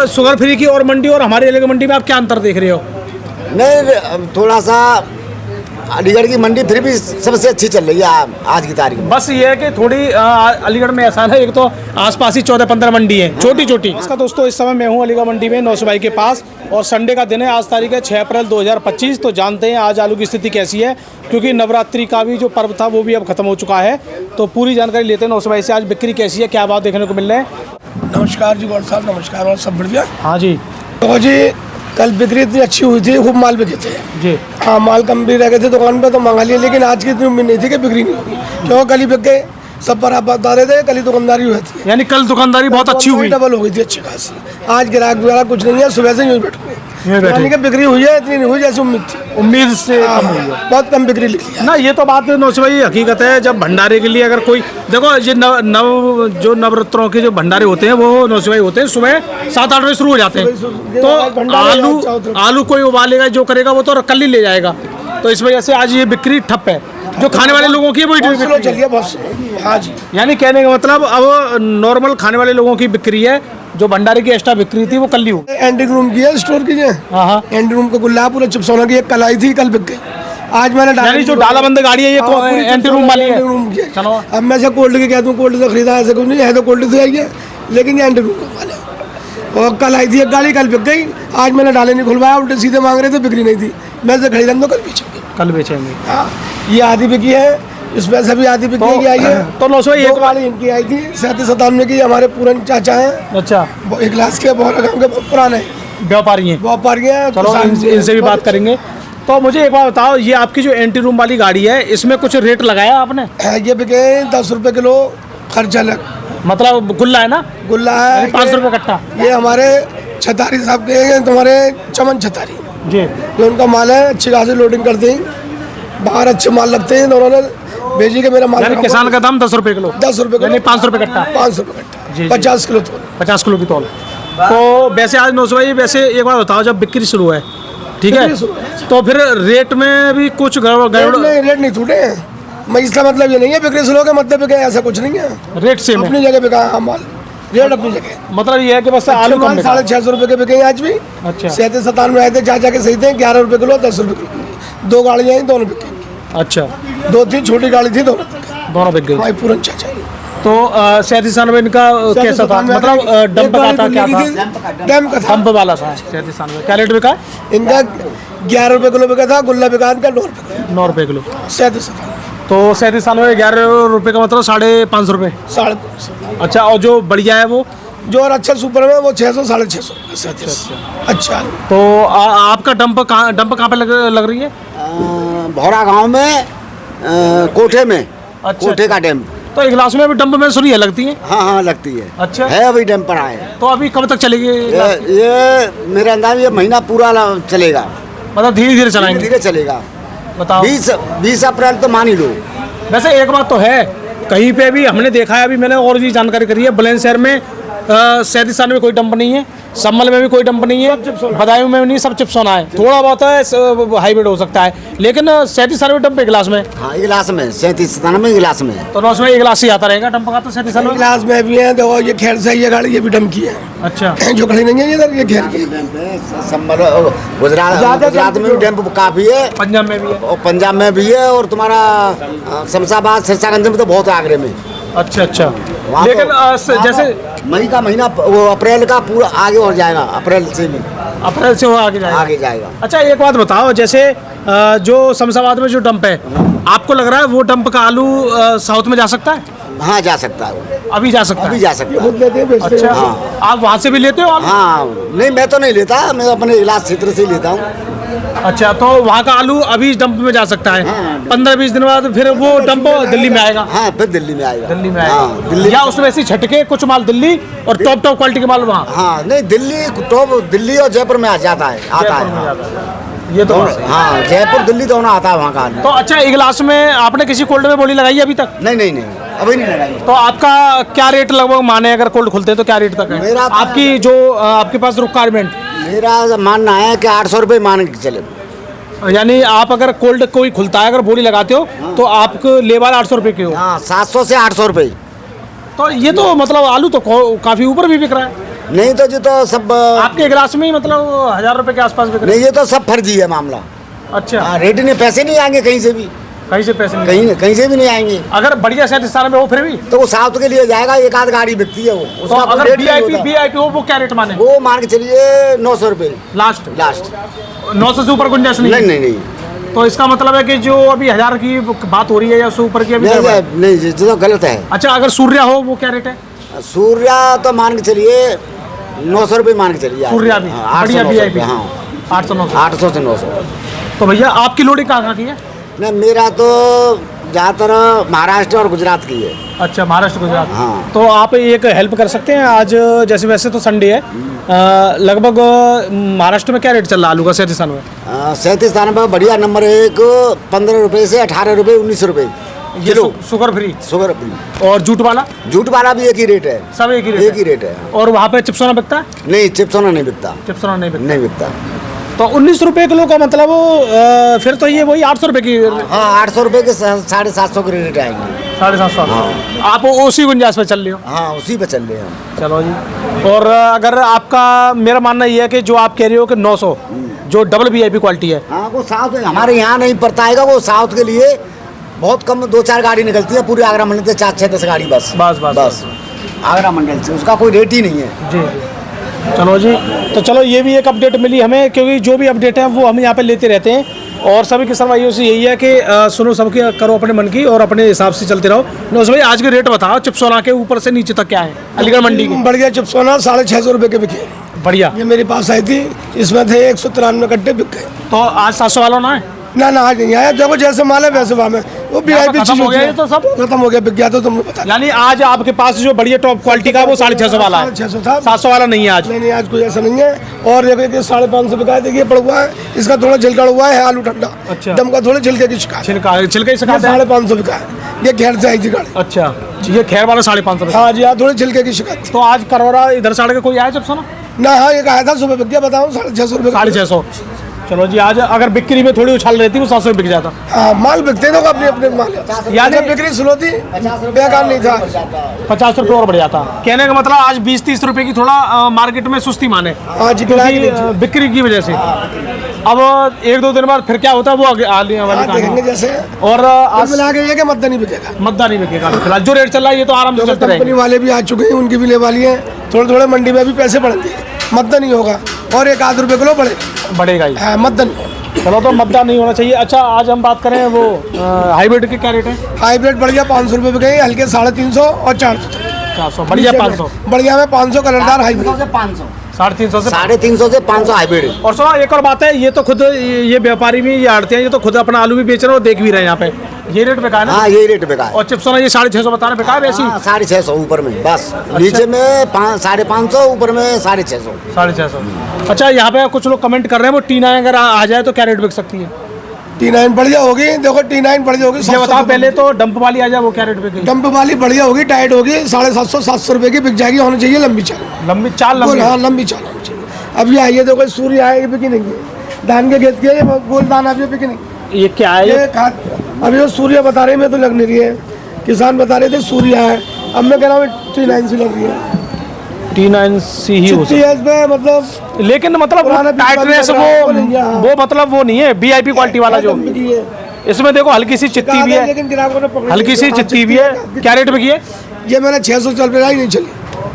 Sugar free की और मंडी और हमारे जिले की मंडी में आप क्या अंतर देख रहे हो? नहीं, थोड़ा सा अलीगढ़ की मंडी फिर भी सबसे अच्छी चल रही है आज की तारीख में। बस ये है कि थोड़ी अलीगढ़ में ऐसा है, एक तो आसपास ही 14-15 मंडी है छोटी छोटी। इसका दोस्तों इस समय मैं हूँ अलीगढ़ मंडी में नौसबाई के पास और संडे का दिन है। आज तारीख है 6 अप्रैल 2025। तो जानते हैं आज आलू की स्थिति कैसी है, क्योंकि नवरात्रि का भी जो पर्व था वो भी अब खत्म हो चुका है। तो पूरी जानकारी लेते हैं नौसबाई से, आज बिक्री कैसी है, क्या भाव देखने को मिल रहे हैं। नमस्कार जी गौड़ साहब, नमस्कार और सब बढ़िया। हाँ जी। तो जी कल बिक्री इतनी अच्छी हुई थी, खूब माल बिके थे जी। हाँ, माल कम भी रह गए थे दुकान पे तो मंगा लिए, लेकिन आज की इतनी उम्मीद नहीं थी कि बिक्री नहीं होगी, क्योंकि कल ही बिक गए। सब पर आप बता रहे थे कल ही दुकानदारी हुई थी, यानी कल दुकानदारी बहुत अच्छी हुई, डबल हो गई थी अच्छी खासी। आज ग्राहक वगैरह कुछ नहीं है, सुबह से यूँ बैठे यानी कि बिक्री हुई है, इतनी नहीं हुई जैसे उम्मीद थी। उम्मीद से कम हुई है, बहुत कम बिक्री लिखी है ना। ये तो बात नौसबाई हकीकत है। जब भंडारे के लिए अगर कोई देखो, ये जो नवरात्रों के जो भंडारे होते हैं वो नौसबाई होते हैं, सुबह 7-8 बजे शुरू हो जाते हैं। तो आलू कोई उबालेगा, जो करेगा वो तो कल ही ले जाएगा। तो इस वजह से आज ये बिक्री ठप है। जो खाने वाले लोगों की वही चलिए बहुत। हाँ जी, यानी कहने का मतलब अब नॉर्मल खाने वाले लोगों की बिक्री है, जो भंडारे की एक्स्ट्रा बिक्री थी वो कल ही हो। एंटिक रूम की है, स्टोर की है। हाँ, एंटिक रूम का गुल्ला पूरा चिप्सोना की कल आई थी, कल बिक गई। आज मैंने यानी जो डालाबंद गाड़ी है ये एंटी रूम वाली है। चलो अब मैं से कोल्ड की कहता हूँ, कोल्ड से खरीदा ऐसे कुछ नहीं है, तो कोल्ड से आई है, लेकिन ये एंटी रूम का माल है। और कल आई थी एक गाड़ी, कल बिक गई। आज मैंने डाले नहीं खुलवाया, उल्टे सीधे मांग रहे थे, बिक्री नहीं थी। मैं से खरीदा तो कल बेचेंगे। हाँ, ये आधी बिकी है, इसमें से भी आधी बिकी आई है। तो नौसबाई एक गाड़ी इनकी आई थी 37-97 की, हमारे पूरन चाचा हैं। अच्छा, एक क्लास के बहुत पुराने व्यापारी हैं। चलो इनसे भी बात करेंगे। तो मुझे एक बात बताओ, ये आपकी जो एंटी रूम वाली गाड़ी है, इसमें कुछ रेट लगाया आपने? ये बिके 10 रुपये किलो, खर्चा अलग। मतलब गुल्ला है ना? गुल्ला है 5 रुपये कट्टा। ये हमारे छतारी साहब के, तुम्हारे चमन छतारी जी, ये उनका माल है। अच्छी खासी लोडिंग करते हैं, बाहर अच्छे माल लगते हैं। दोनों ने भेजी के मेरा माल। यानी किसान का दाम 10 रुपये किलो। 10 रुपये यानी 5 रुपये कट्टा। 500 रुपये कट्टा, जी, 50 किलो तोल। 50 किलो की तौल। तो वैसे आज नौसबाई, वैसे एक बात बताओ, जब बिक्री शुरू है, ठीक है, तो फिर रेट में भी कुछ रेट नहीं टूटे हैं। मैं इसका मतलब ये नहीं है बिक्री शुरू हो गया मतलब बिके, ऐसा कुछ नहीं है। रेट से अपनी जगह बिका है माल, रेट अपनी जगह। मतलब ये है कि बस आलू कम 650 रुपये के बिके आज भी। अच्छा, 37-97 आए थे, चाचा के सही थे 11 रुपये किलो, 10 रुपये किलो। 2 गाड़ियाँ आई, दोनों बिके। अच्छा, 2-3 छोटी गाड़ी थी, दोनों बिक गई। पूरन चाचा। तो 37-97 इनका कैसा था, मतलब डंप का था, क्या था? डंप वाला था 37-97। क्या रेट बिका? इनका 11 रुपये किलो बिका था, गुल्ला बिका इनका 9 रुपये किलो। 37-97। तो 37-97 11 रुपये का मतलब 550 रुपये। 550। अच्छा, और जो बढ़िया है वो, जो और अच्छा सुपर में वो 600-650। अच्छा, तो आपका डंप कहाँ पे लग रही है? भौरा गांव में, कोठे में। अच्छा, कोठे का डैम। तो इगलास में भी डंप में सुनी है लगती है? हाँ लगती है। अच्छा, है अभी डैम पर आए। तो अभी कब तक चलेगी? ये मेरे अंदाज ये महीना पूरा चलेगा, मतलब धीरे धीरे चलाएंगे? धीरे चलेगा। बताओ, 20 अप्रैल तो मान ही लो। वैसे एक बात तो है, कहीं पे भी हमने देखा है, अभी मैंने और भी जानकारी करी है, बुलंदशहर में 37 में कोई डंप नहीं है, सम्मल में भी कोई डंप नहीं है, बदायूं में नहीं, सब चिप्सोना है। थोड़ा बहुत है हाइब्रिड हो सकता है, लेकिन 37 में डंप गिलास में। हाँ, गिलास में 37-97 गिलास में। तो नौसबाई गिलास ही आता रहेगा डंप का तो 37 गिलास में भी है। देखो ये खैर से ये गाड़ी, ये भी डंप की है। अच्छा, जो खड़ी नहीं है इधर, ये खैर की। गुजरात में भी डैम काफी है, पंजाब में भी है, और पंजाब में भी है, और तुम्हारा शमशाबाद सिरसागंज में तो बहुत है, आगरे में। अच्छा, लेकिन जैसे मई का महीना, वो अप्रैल का पूरा आगे हो जाएगा, अप्रैल से वो आगे जाएगा। अच्छा, एक बात बताओ, जैसे जो शमशाबाद में जो डंप है, आपको लग रहा है वो डंप का आलू साउथ में जा सकता है? हाँ, जा सकता है, अभी जा सकता अभी जा सकता है। अच्छा, हाँ। आप वहाँ से भी लेते हो आलू? हाँ, नहीं मैं तो नहीं लेता, मैं अपने इलाज क्षेत्र से ही लेता हूँ। अच्छा, तो वहाँ का आलू अभी डंप में जा सकता है? 15-20 दिन बाद फिर वो डंप दिल्ली में आएगा? हाँ, फिर दिल्ली में आएगा। हाँ, दिल्ली, या उसमें से झटके कुछ माल दिल्ली और टॉप क्वालिटी के माल वहाँ? हाँ, नहीं दिल्ली और जयपुर में आता है। ये तो हाँ, जयपुर दिल्ली दोनों आता है वहाँ का। तो अच्छा, इगलास में आपने किसी कोल्ड में बोली लगाई है अभी तक? नहीं, अभी नहीं लगाई। तो आपका क्या रेट लगभग माने, अगर कोल्ड खुलते हैं तो क्या रेट तक है मेरा आपकी जो आपके पास रिक्वायरमेंट? मेरा मानना है कि 800 रुपये मान के चले। यानी आप अगर कोल्ड कोई खुलता है, अगर बोली लगाते हो, तो आपको लेबर 800 रुपये के हो? हाँ, 700 से 800 रुपये। तो ये तो मतलब आलू तो काफ़ी ऊपर भी बिक रहा है। नहीं तो जी तो सब आपके गिलास में ही मतलब 1000 रुपए के आसपास बिक रहे नहीं, ये तो सब फर्जी है मामला। हैं? अच्छा, हाँ, रेट नहीं, पैसे नहीं आएंगे कहीं से भी, कहीं से पैसे नहीं कहीं से भी नहीं आएंगे। अगर बढ़िया शहद स्थान में हो फिर भी तो वो साउथ के लिए जाएगा, एक आध गाड़ी बिकती है वो, तो उसका कोई अगर रेट नहीं होता। वीआईपी हो वो क्या रेट माने? वो मान के चलिए 900 रुपये लास्ट लास्ट। 900 से ऊपर गुंजाइश नहीं है? नहीं नहीं नहीं तो इसका मतलब है कि जो अभी 1000 की बात हो रही है या उससे ऊपर की अभी क्या बात? नहीं नहीं, ये तो गलत है। अच्छा, अगर सूर्या हो वो क्या रेट है? सूर्या तो मान के चलिए 900 रुपये मान के चलिए। सूर्या भी हाँ, बढ़िया 800 वीआईपी। हाँ 800 900। 800 से 900। तो भैया आपकी लोडिंग कहाँ की है? नहीं, मेरा तो ज़्यादातर महाराष्ट्र और गुजरात की है। अच्छा, महाराष्ट्र गुजरात। हाँ। तो आप एक हेल्प कर सकते हैं आज, जैसे वैसे तो संडे है, लगभग महाराष्ट्र में क्या रेट चल रहा है आलू का सैंतीस में? 37 स्थान पर बढ़िया नंबर 1 15 रुपये से 18 रुपये 19 रुपये ये kilo. Sugar free sugar free. और जूट वाला जूट वाला भी एक ही रेट है, सब एक ही रेट एक ही रेट है। और वहाँ पे चिप्सोना बिकता है? नहीं, चिप्सोना नहीं बिकता, चिप्सोना नहीं बिकता। नहीं बिकता। तो 19 रुपये किलो का मतलब फिर तो ये वही 800 रुपये की, हाँ 800 रुपये के 750 के रेट आएंगे। 750। हाँ। आप उसी गुंजाइश पे चल रहे हो? हाँ, उसी पे चल रहे हैं हम। चलो जी। और अगर आपका, मेरा मानना ये है कि जो आप कह रहे हो कि 900 जो डबल वीआईपी क्वालिटी है, हाँ, वो साउथ हमारे यहाँ नहीं पड़ता है, वो साउथ के लिए बहुत कम 2-4 गाड़ी निकलती है पूरे आगरा मंडल से, 4-6-10 गाड़ी बस बस। आगरा मंडल से, उसका कोई रेट ही नहीं है। जी। चलो जी, तो चलो ये भी एक अपडेट मिली हमें, क्योंकि जो भी अपडेट है वो हम यहाँ पे लेते रहते हैं। और सभी किसान भाइयों से यही है कि सुनो सबके, करो अपने मन की और अपने हिसाब से चलते रहो। नौस भाई आज के रेट बताओ चिप्सोना के ऊपर से नीचे तक क्या है अलीगढ़ मंडी की? बढ़िया चिप्सोना 650 रुपये के बिके। बढ़िया। ये मेरे पास आई थी, इसमें थे 193 कट्टे बिक गए। तो आज 700 वाला ना है? ना आज नहीं आया, देखो जैसे माल है वैसे भाव में, वो वीआईपी खत्म चीज हो होती गया है। ये तो सब? खत्म हो गया, बिक गया तो तुमने बता। यानी आज आपके पास जो बढ़िया टॉप क्वालिटी का वो 650 वाला है? 650 था। 700 वाला नहीं है आज? नहीं आज कोई ऐसा नहीं है। और देखो 550 बिका है, देखिए पड़ हुआ है, इसका थोड़ा छिलका हुआ है, आलू ठंडा। अच्छा। दम का थोड़ा छिलके की शिकायत। छिलका ही सिखा 550 बिका है, ये घेर से आई थी गाड़ी। अच्छा, ये खैर वाला 550। हाँ जी, हाँ थोड़े छिलके की शिकायत। तो आज करौरा इधर साढ़े के कोई आया चिप्सोना? ना हाँ, ये आया था सुबह बिक गया, बताओ 650 रुपये। 650। चलो जी, आज अगर बिक्री में थोड़ी उछाल रहती वो 700 बिक जाता। हाँ, माल बिकते हैं अपने अपने माल है। यानी बिक्री स्लो थी, बेकार नहीं था। 50 रुपये और बढ़ जाता। कहने का मतलब आज 20-30 रुपए की थोड़ा मार्केट में सुस्ती माने, हाँ जी, क्योंकि बिक्री की वजह से। अब 1-2 दिन बाद फिर क्या होता है वो आगे आने वाली हाँ, देखेंगे कहानी। जैसे और आज मिला के ये कि मद्दा नहीं बिकेगा। मद्दा नहीं बिकेगा फिलहाल, जो रेट चल रहा है ये तो आराम से चलते कंपनी रहेंगे। वाले भी आ चुके हैं, उनकी भी ले वाली है, थोड़े थोड़े मंडी में भी पैसे बढ़ेंगे, मद्दा नहीं होगा। और 1-8 रुपये किलो बढ़ेगा, बढ़ेगा ही। हाँ, मद्दा नहीं होगा। चलो, तो मद्दा नहीं होना चाहिए। अच्छा, आज हम बात करें वो हाइब्रिड के क्या रेट है? हाइब्रिड बढ़िया 500 रुपये बिके, हल्के 350 और 400 तक। 400, बढ़िया 500। बढ़िया में 500 कलरदार हाइब्रिड। 350 से 350 से 500 हाइब्रिड। और सुनो एक और बात है, ये तो खुद ये व्यापारी भी, ये आड़ते हैं, ये तो खुद अपना आलू भी बेच रहे हैं और देख भी रहे हैं यहाँ पे। ये रेट बेकार है ना? हाँ, यही रेट बेकार है। और चिप्सोना ये 650 बता रहे, बेकार वैसी? 650 ऊपर में बस, नीचे में 550, ऊपर में 650। 650। अच्छा, यहाँ पे कुछ लोग कमेंट कर रहे हैं वो T9 अगर आ जाए तो क्या रेट बिक सकती है? T9 बढ़िया होगी, देखो T9 बढ़िया होगी। ये बताओ पहले तो डंप वाली आ जाए वो क्या रेट बिकेगी? डंप वाली बढ़िया होगी, टाइट होगी, 750-700 रुपये की बिक जाएगी। होनी चाहिए लंबी चाल, लंबी चाल, लंबी। हाँ लंबी चाल होनी चाहिए। अभी आइए देखो, सूर्य आए बिकी नहीं है, धान के खेत के गोल दान अभी बिकी नहीं। ये क्या है? ये खाद अभी वो सूर्य बता रहे मैं तो लग नहीं रही है, किसान बता रहे थे सूर्य है, अब मैं कह रहा हूँ T9 से लग रही है। T9 सी ही हो सकती में मतलब, है। लेकिन मतलब पुराना टाइटनेस वो मतलब वो नहीं है वीआईपी क्वालिटी वाला जो। इसमें देखो हल्की सी चित्ती भी है, लेकिन ग्राहकों ने पकड़ी, हल्की सी चित्ती भी है। क्या रेट बिकी है? ये मैंने 600 चल पे नहीं चली,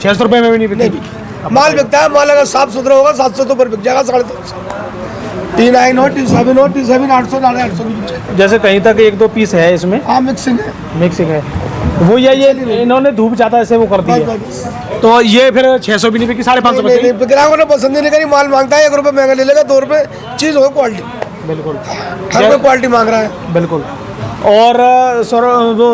600 रुपये में भी नहीं बिकी। माल बिकता है, माल अगर साफ सुथरा होगा 700 तो ऊपर बिक जाएगा, 350। T9 हो, T7 हो, T7 800 800 भी बिक जाएगा। जैसे कहीं तक 1-2 पीस है इसमें, हाँ मिक्सिंग है। मिक्सिंग है वो। ये इन्होंने धूप जाता ऐसे वो कर दी है, तो ये फिर 600 भी नहीं बिकी, 550 नहीं, ग्राहकों ने पसंद ही नहीं करी, माल मांगता है 1 रुपये महंगा ले लेगा, 2 रुपये चीज़ हो क्वालिटी। बिल्कुल, हर कोई क्वालिटी मांग रहा है। बिल्कुल। और सर वो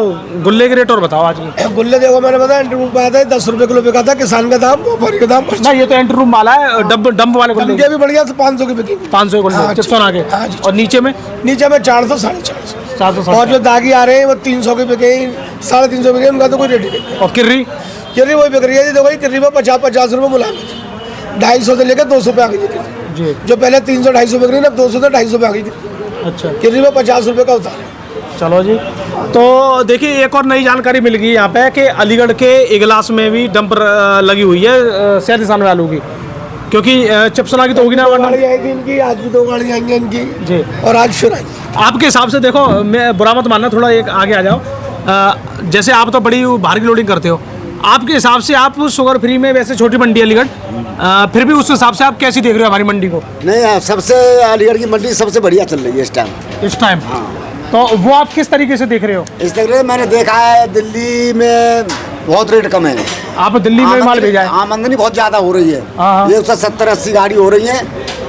गुल्ले के रेट और बताओ आज की। गुल्ले देखो, मैंने बताया एंट्री रूम पाया था 10 रुपये किलो बिका था, किसान का दाम, व्यापारी का दाम। ना ये तो एंट्री रूम वाला है, डंप वाले गुल्ले उनके भी बढ़िया से 500 की बिकी। 500 गुल्ले हाँ, चिप्सोना के। हाँ जी। और नीचे में 400 450। 400। और जो दागी आ रहे हैं वो 300 के बिके, 350 बिके, उनका तो कोई रेट नहीं। और किर्री किर्री वही बिक रही है, देखो किर्री में 50 रुपये मुलायम है, 250 से लेकर 200 पे आ गई है किर्री। जी। जो पहले 300 250 बिक रही है, अब 200 से 250 पे आ गई थी। अच्छा, किर्री में 50 रुपये का उतार है। चलो जी। तो देखिए एक और नई जानकारी मिल गई यहाँ पे कि अलीगढ़ के इगलास में भी डंपर लगी हुई है 37 आलू की, क्योंकि चिप्सना की तो होगी ना वरना। गाड़ी आई थी इनकी, आज भी 2 गाड़ियाँ आएंगी इनकी जी। और आज फिर आई। आपके हिसाब से देखो, मैं बुरा मत मानना, थोड़ा एक आगे आ जाओ। जैसे आप तो बड़ी बाहर की लोडिंग करते हो, आपके हिसाब से आप शुगर फ्री में, वैसे छोटी मंडी अलीगढ़, फिर भी उस हिसाब से आप कैसी देख रहे हो हमारी मंडी को? नहीं, सबसे अलीगढ़ की मंडी सबसे बढ़िया चल रही है इस टाइम। तो वो आप किस तरीके से देख रहे हो? इस तरह से मैंने देखा है दिल्ली में बहुत रेट कम है। आप दिल्ली में माल भेजा है? आमदनी बहुत ज़्यादा हो रही है। हाँ। ये 170-80 गाड़ी हो रही है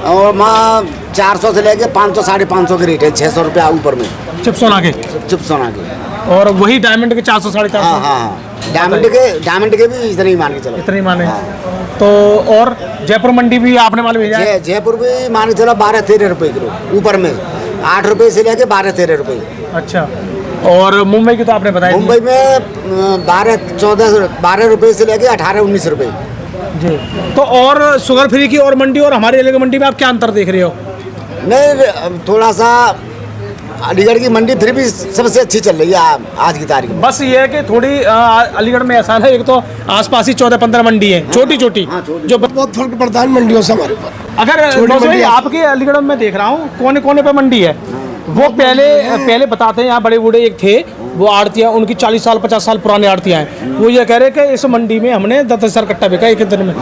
और वहाँ 400 से लेके 500 550 के रेट है, 600 रुपया ऊपर में चिप्सोना के। चिप्सोना के। और वही डायमंड के 400 450। हाँ हाँ, डायमंड के भी इतने ही मान के चलो। इतने ही माने। हाँ। तो और जयपुर मंडी भी आपने माल भेजा है? जयपुर भी मान के चलो 12-13 रुपये किलो ऊपर में, 8 रुपये से लेके 12-13 रुपये। अच्छा। और मुंबई की तो आपने बताया? मुंबई में 12 रुपये से लेके 18-19 रुपये। जी। तो और शुगर फ्री की और मंडी और हमारे अलीगढ़ मंडी में आप क्या अंतर देख रहे हो? नहीं, थोड़ा सा अलीगढ़ की मंडी फिर भी सबसे अच्छी चल रही है आज की तारीख में। बस ये है कि थोड़ी अलीगढ़ में ऐसा है, एक तो आसपास ही 14-15 मंडी है, छोटी छोटी, जो बहुत फर्क पड़ता है मंडियों से हमारे ऊपर। अगर भाई आपके अलीगढ़ में देख रहा हूँ कोने कोने पे मंडी है, वो पहले बताते हैं, यहाँ बड़े बूढ़े एक थे, वो आड़तियाँ, उनकी 40 साल 50 साल पुराने आड़तियाँ हैं, वो ये कह रहे कि इस मंडी में हमने 10,000 कट्टा बिका एक दिन में।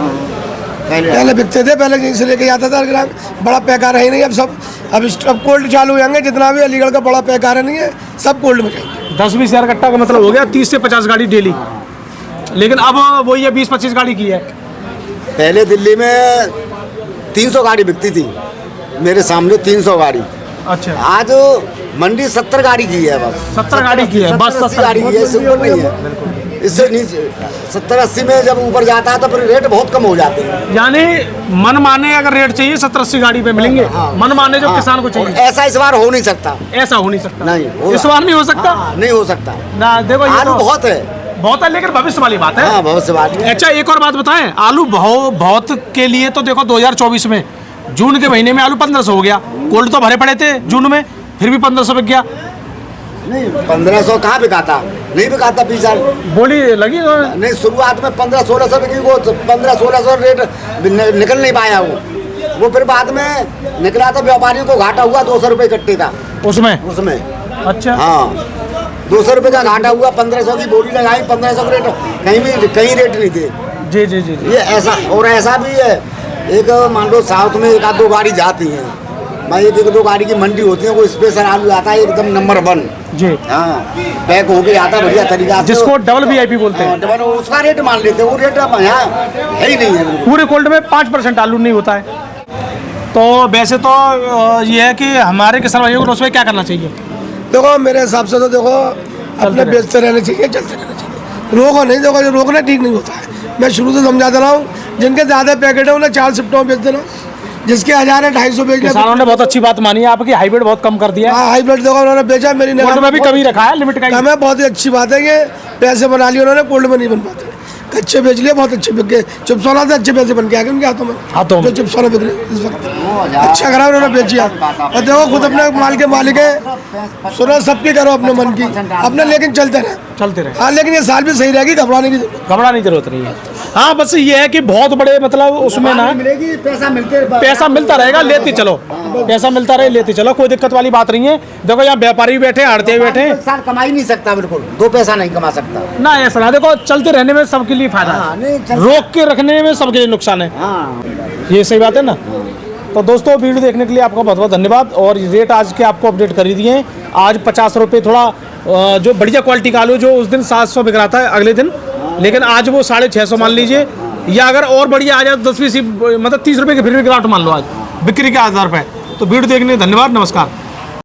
पहले बिकते थे, पहले कहीं से लेके जाता था ग्राहक, बड़ा पैकार है ही नहीं। अब कोल्ड चालू हो जाएंगे, जितना भी अलीगढ़ का बड़ा पैकार है नहीं है, सब कोल्ड में जाएंगे। 10-20 हज़ार कट्टा का मतलब हो गया 30 से 50 गाड़ी डेली, लेकिन अब वो ये 20-25 गाड़ी की है। पहले दिल्ली में 300 गाड़ी बिकती थी, मेरे सामने 300 गाड़ी। अच्छा। आज मंडी 70 गाड़ी की है, बस 70 गाड़ी की है, बस 70 गाड़ी की है, इससे ऊपर नहीं है। इससे नीचे 70-80 में जब ऊपर जाता है तो फिर रेट बहुत कम हो जाते हैं। यानी मन माने अगर रेट चाहिए 70-80 गाड़ी पे मिलेंगे। मन माने जो किसान को चाहिए। ऐसा इस बार हो नहीं सकता। ऐसा हो नहीं सकता। नहीं, इस बार नहीं हो सकता। नहीं हो सकता ना। देखो आलू बहुत है, लेकिन भविष्य वाली बात है। हाँ, भविष्य वाली। अच्छा, एक और बात बताएं, आलू बहुत के लिए तो देखो 2024 में जून के महीने में आलू 1500 हो गया, कोल्ड तो भरे पड़े थे जून में, फिर भी 1500 बिक गया। नहीं, 1500 कहाँ बिकाता, नहीं बिकाता 20 साल बोली लगी नहीं। शुरुआत में 1500-1600 बिकी, वो 1500-1600 रेट निकल नहीं पाया वो फिर बाद में निकला तो व्यापारियों को घाटा हुआ 200 रुपये कट्टे का उसमें। अच्छा, हाँ, 200 रुपये का घाटा हुआ। 1500 की बोरी लगाई, 1500 का रेट कहीं रेट नहीं थे। जी जी जी जी। ये ऐसा भी है, एक मान लो साउथ में 1-2 गाड़ी जाती हैं, मैं 1-2 गाड़ी की मंडी होती है, वो स्पेशल आलू आता है एकदम नंबर 1 जी। हाँ, पैक होके आता है बढ़िया तरीका से, जिसको डबल VIP बोलते हैं। डबल उसका रेट मान लेते हैं, वो रेट अब यहाँ है ही नहीं है। पूरे कोल्ड में 5% आलू नहीं होता है। तो वैसे तो ये है कि हमारे किसान भाइयों को उसमें क्या करना चाहिए? देखो मेरे हिसाब से तो देखो अपने बेचते रहने चाहिए, चलते रहना चाहिए, रोको नहीं। देखो ये रोकना ठीक नहीं होता है। मैं शुरू से समझा दे रहा हूँ, जिनके ज़्यादा पैकेट है उन्हें 4 शिफ्टों में बेच देना, जिसके 1000 है 250 बेचना। किसानों ने बहुत अच्छी बात मानी है आपकी, हाइब्रिड बहुत कम कर दिया है। हाँ, हाइब्रिड देखो उन्होंने बेचा, मेरी निगाह में भी कमी रखा है, लिमिट का हमें बहुत ही अच्छी बात है। ये पैसे बना लिए उन्होंने, कोल्ड में नहीं बन पाते, कच्चे बेच लिए, बहुत अच्छे बिक गए। चिप्सोना से अच्छे पैसे बन के आ गए उनके हाथों में, जो चिप्सोना बिक रहे इस वक्त, अच्छा खराब उन्होंने बेचिया। और देखो खुद अपने माल के मालिक है, सुनो सबकी करो अपने मन की अपने, लेकिन चलते रहे। हाँ, लेकिन ये साल भी सही रहेगी, घबराने की जरूरत नहीं है। हाँ, बस ये है कि बहुत बड़े मतलब उसमें ना मिलेगी, पैसा मिलता रहेगा, लेते चलो, पैसा मिलता रहे, लेते चलो, कोई दिक्कत वाली बात नहीं है। देखो यहाँ व्यापारी बैठे, आड़ते बैठे, साल कमा ही नहीं सकता, बिल्कुल 2 पैसा नहीं कमा सकता ना। ऐसा ना, देखो चलते रहने में सबके लिए फायदा है, रोक के रखने में सबके लिए नुकसान है। ये सही बात है ना। तो दोस्तों, वीडियो देखने के लिए आपका बहुत बहुत धन्यवाद। और रेट आज के आपको अपडेट कर ही दिए हैं। आज 50 रुपये थोड़ा जो बढ़िया क्वालिटी का आलू जो उस दिन 700 बिक रहा था अगले दिन, लेकिन आज वो 650 मान लीजिए, या अगर और बढ़िया आ जाए 10-20 मतलब 30 रुपये के फिर भी गिरावट मान लो आज बिक्री के आधार पर। तो वीडियो देखने धन्यवाद, नमस्कार।